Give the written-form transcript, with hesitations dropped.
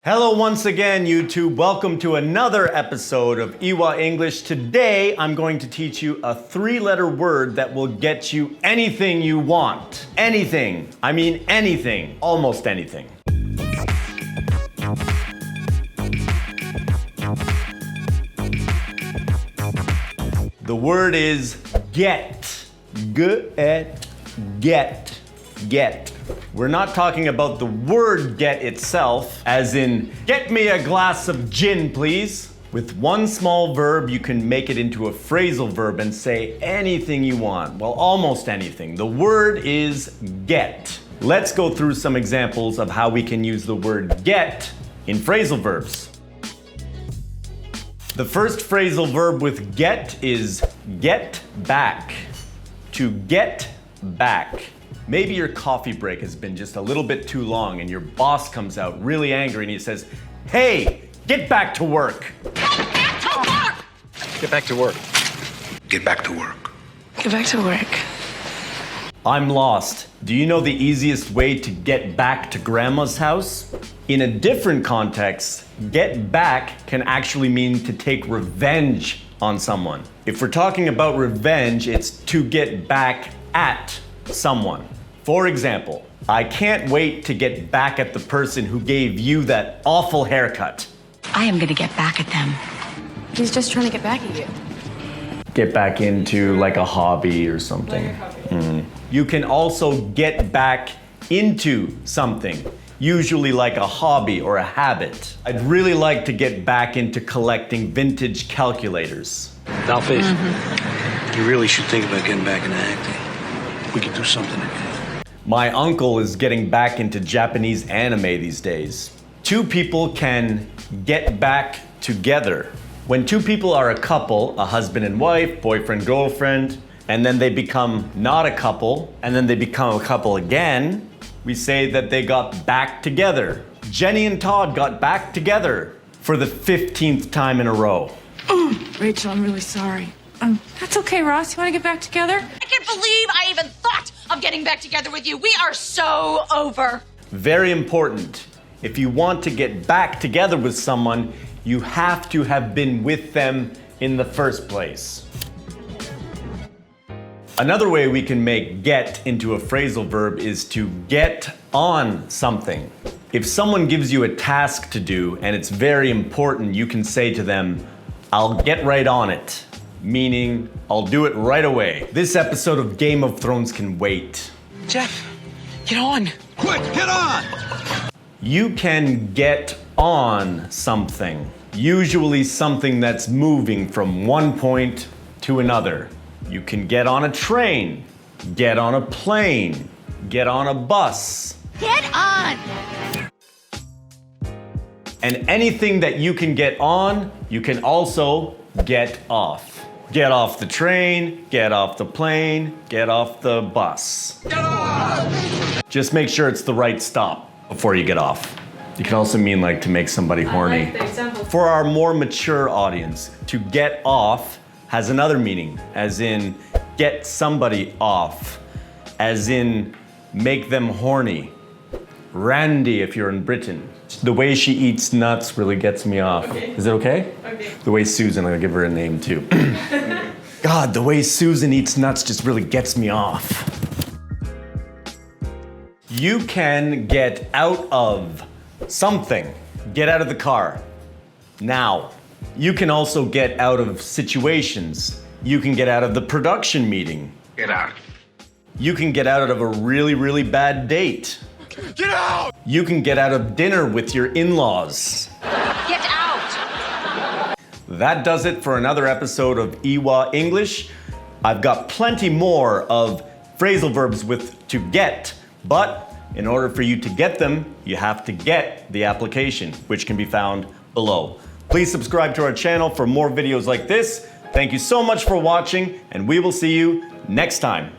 Hello once again, YouTube. Welcome to another episode of EWA English. Today, I'm going to teach you a three-letter word that will get you anything you want. Anything. I mean anything. Almost anything. The word is get. Get. We're not talking about the word get itself, as in, get me a glass of gin, please. With one small verb, you can make it into a phrasal verb and say anything you want. Well, almost anything. The word is get. Let's go through some examples of how we can use the word get in phrasal verbs. The first phrasal verb with get is get back. To get back. Maybe your coffee break has been just a little bit too long and your boss comes out really angry and he says, "Hey, get back to work." Get back to work! Get back to work. Get back to work. Get back to work. I'm lost. Do you know the easiest way to get back to grandma's house? In a different context, get back can actually mean to take revenge on someone. If we're talking about revenge, it's to get back at someone. For example, I can't wait to get back at the person who gave you that awful haircut. I am gonna get back at them. He's just trying to get back at you. Get back into like a hobby or something. You can also get back into something, usually like a hobby or a habit. I'd really like to get back into collecting vintage calculators. Alfie, you really should think about getting back into acting. We could do something together. My uncle is getting back into Japanese anime these days. Two people can get back together. When two people are a couple, a husband and wife, boyfriend, girlfriend, and then they become not a couple, and then they become a couple again, we say that they got back together. Jenny and Todd got back together for the 15th time in a row. Rachel, I'm really sorry. That's okay, Ross. You want to get back together? I can't believe I even thought of getting back together with you. We are so over. Very important. If you want to get back together with someone, you have to have been with them in the first place. Another way we can make get into a phrasal verb is to get on something. If someone gives you a task to do and it's very important, you can say to them, "I'll get right on it." Meaning, I'll do it right away. This episode of Game of Thrones can wait. Jeff, get on. Quick, get on! You can get on something. Usually something that's moving from one point to another. You can get on a train, get on a plane, get on a bus. Get on! And anything that you can get on, you can also get off. Get off the train, get off the plane, get off the bus. Get on! Just make sure it's the right stop before you get off. You can also mean like to make somebody horny. For our more mature audience, to get off has another meaning, as in get somebody off, as in make them horny. Randy, if you're in Britain. The way she eats nuts really gets me off. Okay. Is it okay? Okay. The way Susan, I'll give her a name too. God, the way Susan eats nuts just really gets me off. You can get out of something. Get out of the car. Now. You can also get out of situations. You can get out of the production meeting. Get out. You can get out of a really, really bad date. Get out! You can get out of dinner with your in-laws. Get out! That does it for another episode of EWA English. I've got plenty more of phrasal verbs with to get, but in order for you to get them, you have to get the application, which can be found below. Please subscribe to our channel for more videos like this. Thank you so much for watching, and we will see you next time.